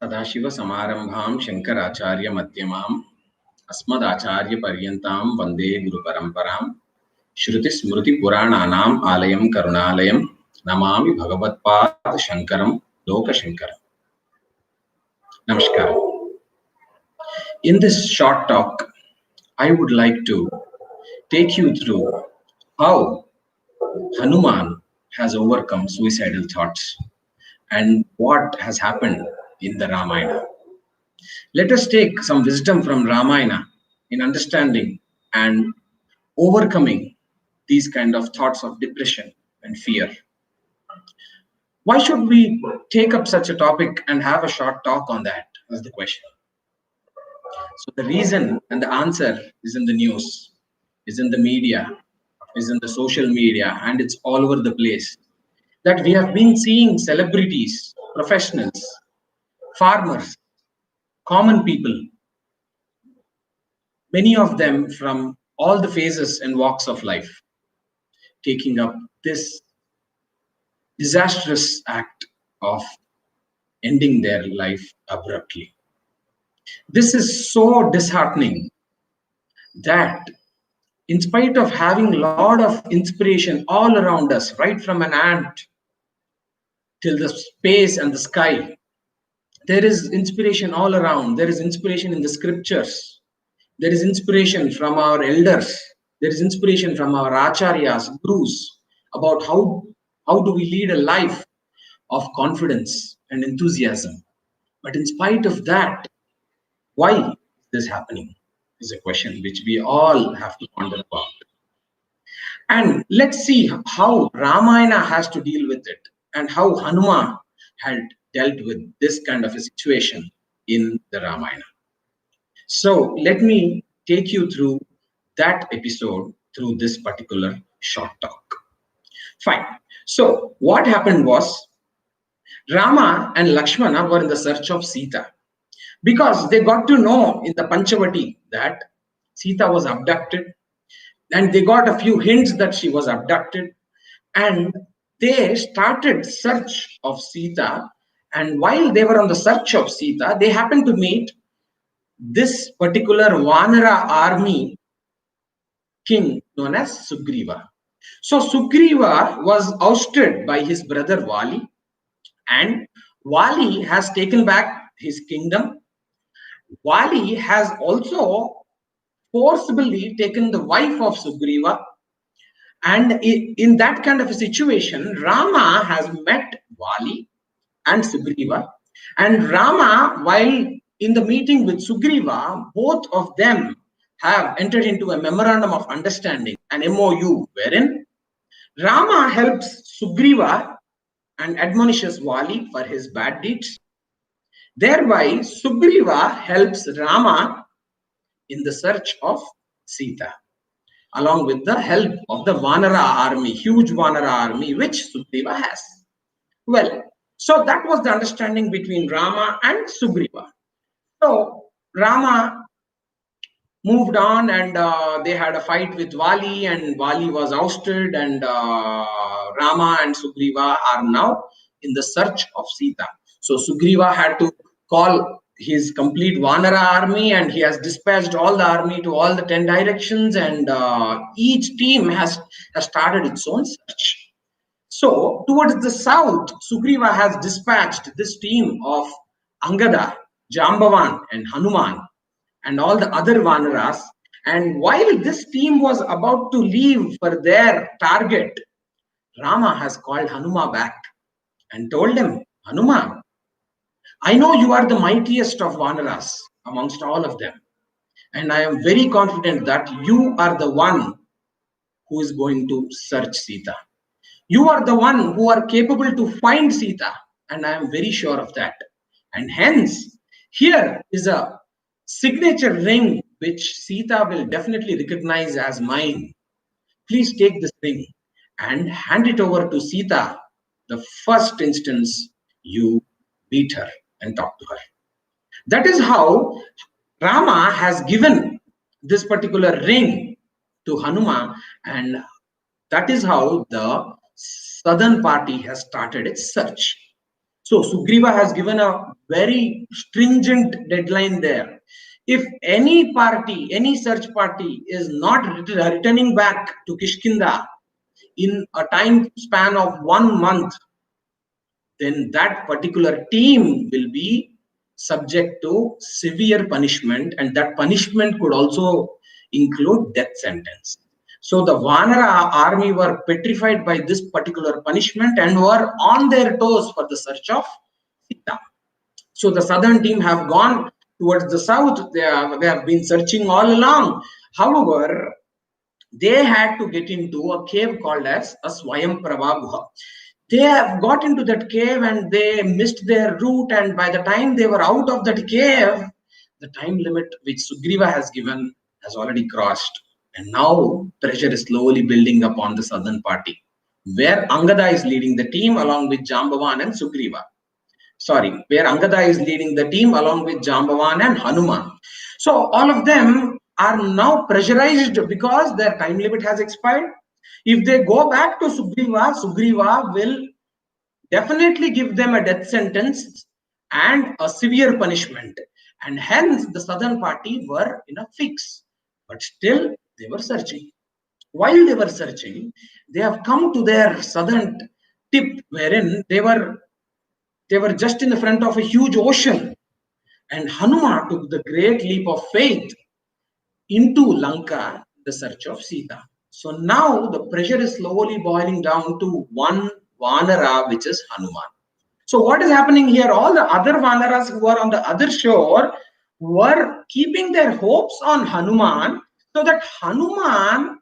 Sadashiva Samarambham Shankaracharya Madhyamam Asmadacharya Paryantam Vande Guru Paramparam Shruti Smruti Purananam Alayam Karunalayam Namami Bhagavatpad Shankaram Loka Shankaram. Namaskar. In this short talk, I would like to take you through how Hanuman has overcome suicidal thoughts and what has happened in the Ramayana. Let us take some wisdom from Ramayana in understanding and overcoming these kind of thoughts of depression and fear. Why should we take up such a topic and have a short talk on that? Is the question. So the reason and the answer is in the news, is in the media, is in the social media, and it's all over the place. That we have been seeing celebrities, professionals, farmers, common people, many of them from all the phases and walks of life, taking up this disastrous act of ending their life abruptly. This is so disheartening that in spite of having a lot of inspiration all around us, right from an ant till the space and the sky, there is inspiration all around. There is inspiration in the scriptures. There is inspiration from our elders. There is inspiration from our acharyas, gurus, about how do we lead a life of confidence and enthusiasm. But in spite of that, why is this happening is a question which we all have to ponder about. And let's see how Ramayana has to deal with it and how Hanuman had dealt with this kind of a situation in the Ramayana. So let me take you through that episode through this particular short talk. Fine. So what happened was Rama and Lakshmana were in the search of Sita because they got to know in the Panchavati that Sita was abducted, and they got a few hints that she was abducted, and they started search of Sita. And while they were on the search of Sita, they happened to meet this particular Vanara army king known as Sugriva. So Sugriva was ousted by his brother Vali, and Vali has taken back his kingdom. Vali has also forcibly taken the wife of Sugriva, and in that kind of a situation, Rama has met Vali and Sugriva, and Rama, while in the meeting with Sugriva, both of them have entered into a memorandum of understanding, an MOU, wherein Rama helps Sugriva and admonishes Vali for his bad deeds. Thereby, Sugriva helps Rama in the search of Sita, along with the help of the Vanara army, huge Vanara army, which Sugriva has. Well, so that was the understanding between Rama and Sugriva. So Rama moved on, and they had a fight with Vali, and Vali was ousted, and Rama and Sugriva are now in the search of Sita. So Sugriva had to call his complete Vanara army, and he has dispatched all the army to all the 10 directions, and each team has started its own search. So towards the south, Sugriva has dispatched this team of Angada, Jambavan, and Hanuman, and all the other Vanaras. And while this team was about to leave for their target, Rama has called Hanuman back and told him, Hanuman, I know you are the mightiest of Vanaras amongst all of them. And I am very confident that you are the one who is going to search Sita. You are the one who are capable to find Sita. And I am very sure of that. And hence, here is a signature ring which Sita will definitely recognize as mine. Please take this ring and hand it over to Sita the first instance you meet her and talk to her. That is how Rama has given this particular ring to Hanuman, and that is how the southern party has started its search. So Sugriva has given a very stringent deadline there. If any party, any search party is not returning back to Kishkinda in a time span of 1 month, then that particular team will be subject to severe punishment, and that punishment could also include death sentence. So the Vanara army were petrified by this particular punishment and were on their toes for the search of Sita. So the southern team have gone towards the south. They have been searching all along. However, they had to get into a cave called as a Swayam Prabha Guha. They have got into that cave and they missed their route, and by the time they were out of that cave, the time limit which Sugriva has given has already crossed. And now pressure is slowly building up on the southern party, where Angada is leading the team along with Jambavan and Sugriva. Sorry, where Angada is leading the team along with Jambavan and Hanuman. So all of them are now pressurized because their time limit has expired. If they go back to Sugriva, Sugriva will definitely give them a death sentence and a severe punishment. And hence the southern party were in a fix. But still they were searching. While they were searching, they have come to their southern tip wherein they were just in the front of a huge ocean. And Hanuman took the great leap of faith into Lanka, the search of Sita. So now the pressure is slowly boiling down to one Vanara, which is Hanuman. So what is happening here? All the other Vanaras who are on the other shore were keeping their hopes on Hanuman, so that Hanuman,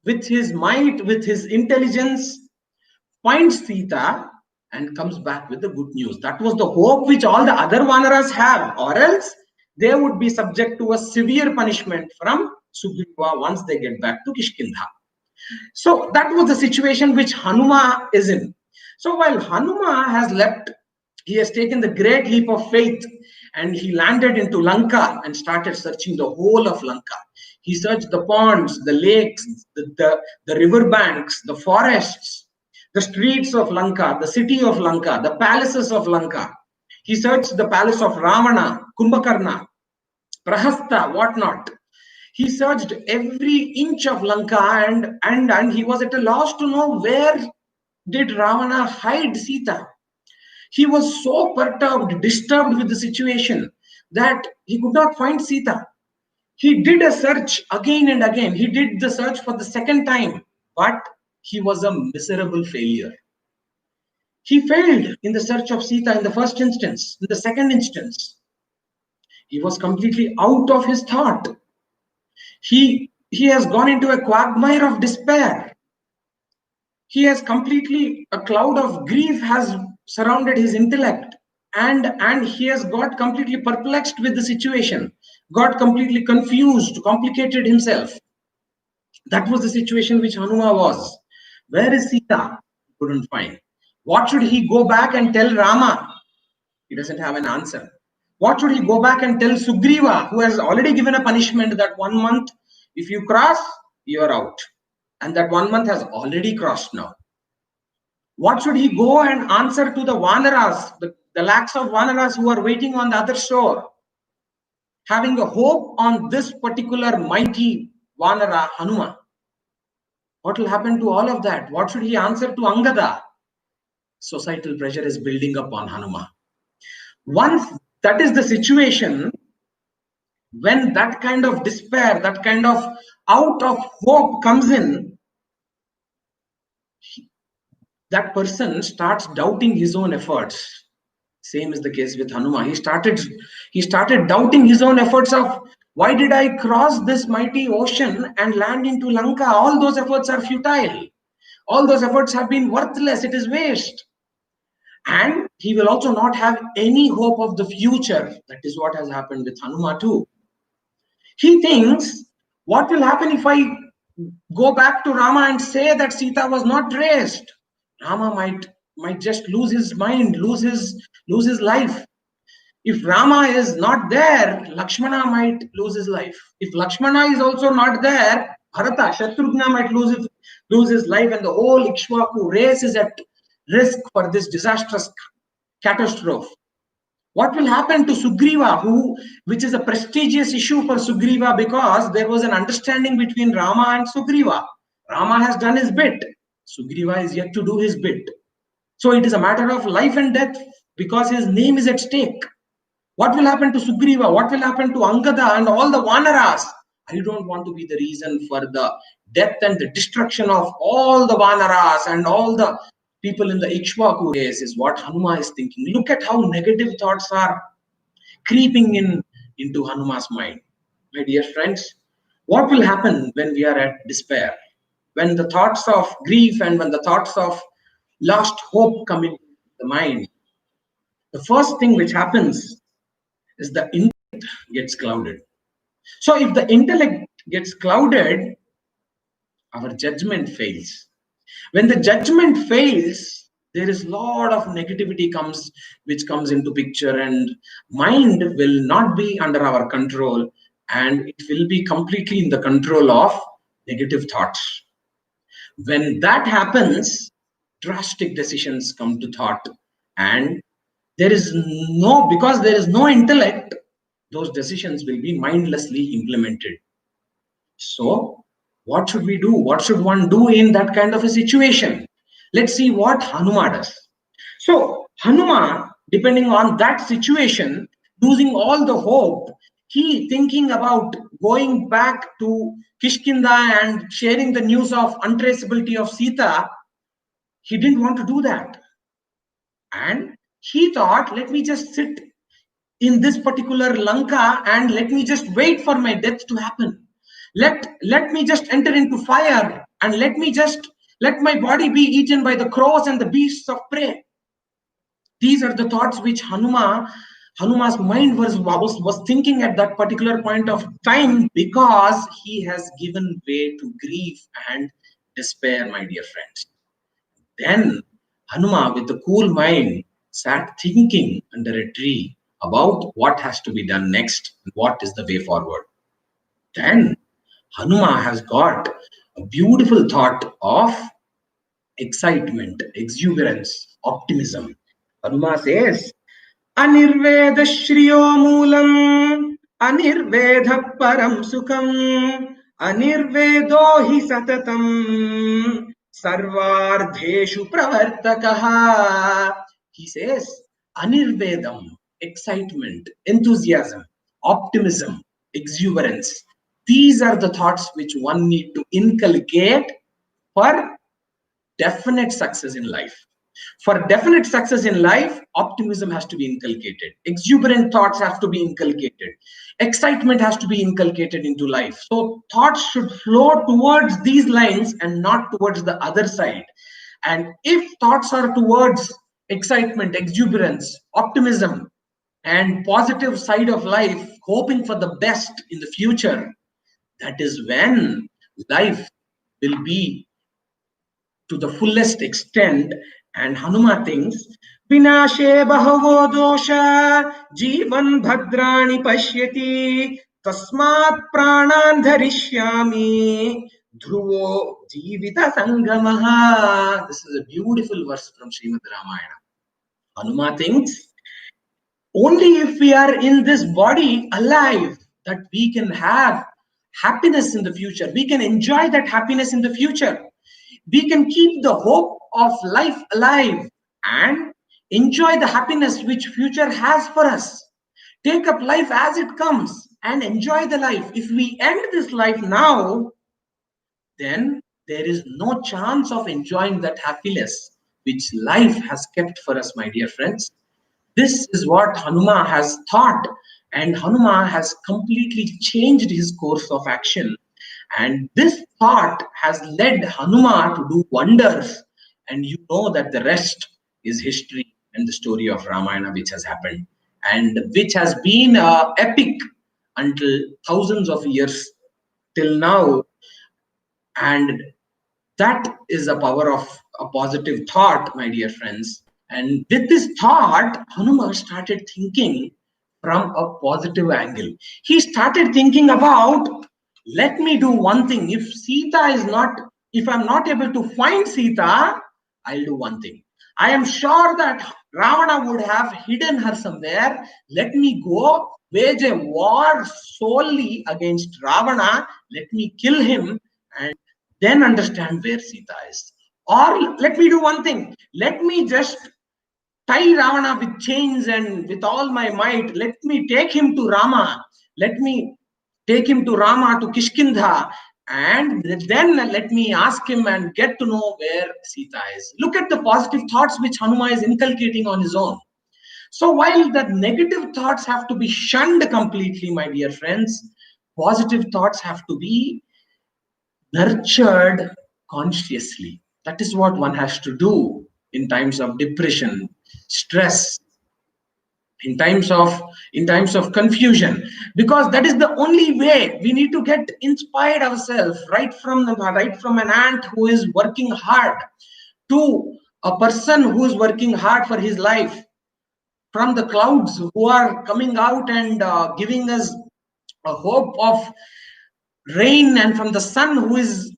with his might, with his intelligence, finds Sita and comes back with the good news. That was the hope which all the other Vanaras have, or else they would be subject to a severe punishment from Sugriva once they get back to Kishkindha. So that was the situation which Hanuma is in. So while Hanuma has left, he has taken the great leap of faith and he landed into Lanka and started searching the whole of Lanka. He searched the ponds, the lakes, the river banks, the forests, the streets of Lanka, the city of Lanka, the palaces of Lanka. He searched the palace of Ravana, Kumbhakarna, Prahasta, whatnot. He searched every inch of Lanka and he was at a loss to know where did Ravana hide Sita. He was so perturbed, disturbed with the situation that he could not find Sita. He did a search again and again. He did the search for the second time, but he was a miserable failure. He failed in the search of Sita in the first instance. In the second instance, he was completely out of his thought. He has gone into a quagmire of despair. He has completely, a cloud of grief has surrounded his intellect, and he has got completely perplexed with the situation, got completely confused, complicated himself. That was the situation which Hanuma was. Where is Sita? He couldn't find. What should he go back and tell Rama? He doesn't have an answer. What should he go back and tell Sugriva, who has already given a punishment that 1 month, if you cross, you are out. And that 1 month has already crossed now. What should he go and answer to the Vanaras, the lakhs of Vanaras who are waiting on the other shore, having a hope on this particular mighty Vanara, Hanuma? What will happen to all of that? What should he answer to Angada? Societal pressure is building up on Hanuma. Once that is the situation, when that kind of despair, that kind of out of hope comes in, that person starts doubting his own efforts. Same is the case with Hanuma. He started doubting his own efforts of, why did I cross this mighty ocean and land into Lanka? All those efforts are futile. All those efforts have been worthless. It is waste. And he will also not have any hope of the future. That is what has happened with Hanuma too. He thinks, what will happen if I go back to Rama and say that Sita was not raised? Rama might just lose his mind, lose his life. If Rama is not there, Lakshmana might lose his life. If Lakshmana is also not there, Bharata, Shatrughna might lose his life, and the whole Ikshvaku race is at risk for this disastrous catastrophe. What will happen to Sugriva, which is a prestigious issue for Sugriva, because there was an understanding between Rama and Sugriva. Rama has done his bit. Sugriva is yet to do his bit. So it is a matter of life and death because his name is at stake. What will happen to Sugriva? What will happen to Angada and all the Vanaras? I don't want to be the reason for the death and the destruction of all the Vanaras and all the people in the Ikshvaku days, is what Hanuma is thinking. Look at how negative thoughts are creeping into Hanuma's mind. My dear friends, what will happen when we are at despair? When the thoughts of grief and when the thoughts of lost hope come into the mind, the first thing which happens is the intellect gets clouded. So if the intellect gets clouded, our judgment fails. When the judgment fails, there is a lot of negativity which comes into picture, and mind will not be under our control, and it will be completely in the control of negative thoughts. When that happens, drastic decisions come to thought, and because there is no intellect, those decisions will be mindlessly implemented. So what should we do? What should one do in that kind of a situation? Let's see what Hanuma does. So Hanuma, depending on that situation, losing all the hope, he thinking about going back to Kishkinda and sharing the news of untraceability of Sita. He didn't want to do that. And he thought, let me just sit in this particular Lanka and let me just wait for my death to happen. Let me just enter into fire and let my body be eaten by the crows and the beasts of prey. These are the thoughts which Hanuma's mind was thinking at that particular point of time, because he has given way to grief and despair, my dear friends. Then Hanuma, with a cool mind, sat thinking under a tree about what has to be done next and what is the way forward. Then Hanuma has got a beautiful thought of excitement, exuberance, optimism. Hanuma says, Anirveda Shriyo Moolam, Anirveda Param Sukham, Anirvedo hi Satatam, Sarvardheshu Pravartakaha. He says, Anirvedam, excitement, enthusiasm, optimism, exuberance. These are the thoughts which one need to inculcate for definite success in life. For definite success in life, optimism has to be inculcated. Exuberant thoughts have to be inculcated. Excitement has to be inculcated into life. So thoughts should flow towards these lines and not towards the other side. And if thoughts are towards excitement, exuberance, optimism, and positive side of life, hoping for the best in the future, that is when life will be to the fullest extent. And Hanuma thinks, Vinashe bahavo dosha jivan bhadrani pashyati tasmat pranan dharishyami dhruvo jivita sangamaha. This is a beautiful verse from Srimad Ramayana. Hanuma thinks, only if we are in this body alive that we can have happiness in the future. We can enjoy that happiness in the future. We can keep the hope of life alive and enjoy the happiness which future has for us. Take up life as it comes and enjoy the life. If we end this life now, then there is no chance of enjoying that happiness which life has kept for us, my dear friends. This is what Hanuma has thought, and Hanuma has completely changed his course of action. And this thought has led Hanuma to do wonders. And you know that the rest is history and the story of Ramayana, which has happened and which has been epic until thousands of years till now. And that is the power of a positive thought, my dear friends. And with this thought, Hanuman started thinking from a positive angle. He started thinking about, let me do one thing. If I'm not able to find Sita, I'll do one thing. I am sure that Ravana would have hidden her somewhere. Let me go wage a war solely against Ravana. Let me kill him and then understand where Sita is. Or let me do one thing. Let me just tie Ravana with chains and with all my might. Let me take him to Rama. Let me take him to Rama, to Kishkindha, and then let me ask him and get to know where Sita is. Look at the positive thoughts which Hanuman is inculcating on his own. So while the negative thoughts have to be shunned completely, my dear friends, positive thoughts have to be nurtured consciously. That is what one has to do in times of depression, stress, in times of confusion, because that is the only way. We need to get inspired ourselves, right from an ant who is working hard to a person who is working hard for his life, from the clouds who are coming out and giving us a hope of rain, and from the sun who is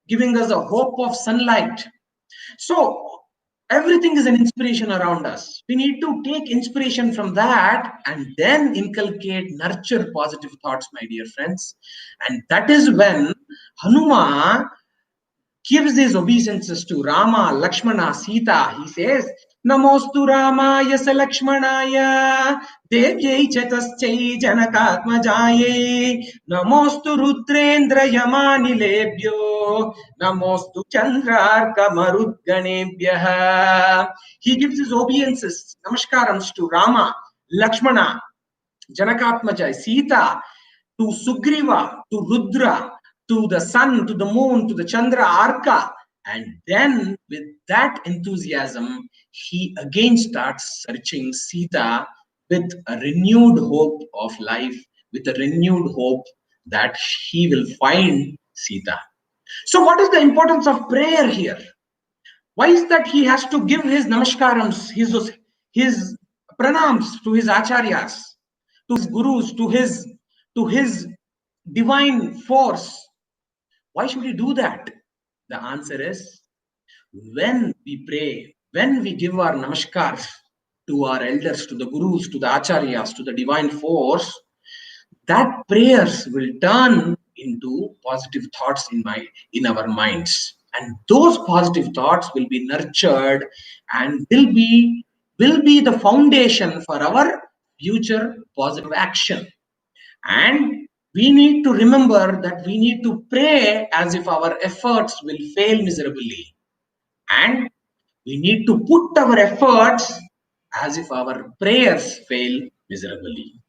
giving us a hope of sunlight. So everything is an inspiration around us. We need to take inspiration from that and then inculcate, nurture positive thoughts, my dear friends. And that is when Hanuman gives his obeisances to Rama, Lakshmana, Sita. He says, Namostu Ramaya sa Lakshmanaya Devyai Chataschai Janakatmajaye Namostu Rudrendra Yamanilebhyo Namostu Chandrarka Marudganebhyaha. He gives his obeisances, namaskارams to Rama, Lakshmana, Janakatmaja, Sita, to Sugriva, to Rudra, to the sun, to the moon, to the Chandra, Arka. And then with that enthusiasm, he again starts searching Sita with a renewed hope of life, with a renewed hope that he will find Sita. So what is the importance of prayer here? Why is that he has to give his namaskārams, his pranams to his acharyas, to his gurus, to his divine force? Why should he do that? The answer is, when we pray, when we give our namaskars to our elders, to the gurus, to the acharyas, to the divine force, that prayers will turn into positive thoughts in our minds, and those positive thoughts will be nurtured and will be the foundation for our future positive action. And we need to remember that we need to pray as if our efforts will fail miserably, and we need to put our efforts as if our prayers fail miserably.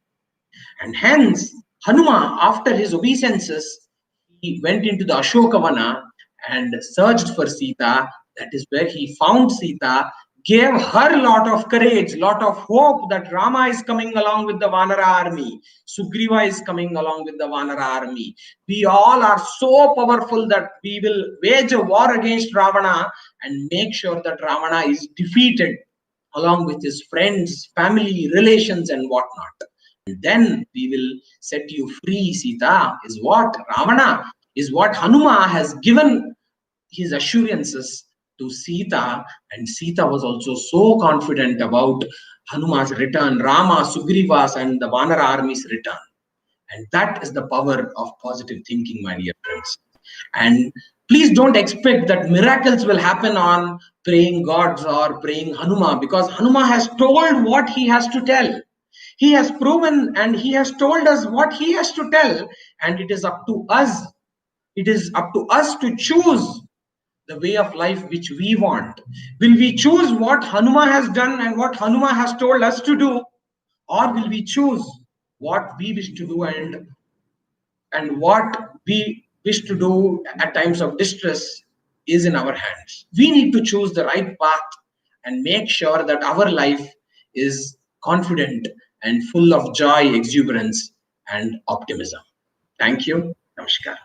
And hence, Hanuma, after his obeisances, he went into the Ashokavana and searched for Sita. That is where he found Sita, gave her a lot of courage, lot of hope that Rama is coming along with the Vanara army, Sugriva is coming along with the Vanara army. We all are so powerful that we will wage a war against Ravana and make sure that Ravana is defeated along with his friends, family, relations, and whatnot. And then we will set you free, Sita, is what Ravana, is what Hanuma has given his assurances to Sita. And Sita was also so confident about Hanuma's return, Rama, Sugrivas, and the Vanara army's return. And that is the power of positive thinking, my dear friends. And please don't expect that miracles will happen on praying gods or praying Hanuma, because Hanuma has told what he has to tell. He has proven and he has told us what he has to tell, and it is up to us. It is up to us to choose the way of life which we want. Will we choose what Hanuma has done and what Hanuma has told us to do, or will we choose what we wish to do and what we wish to do at times of distress is in our hands? We need to choose the right path and make sure that our life is confident and full of joy, exuberance, and optimism. Thank you. Namaskar.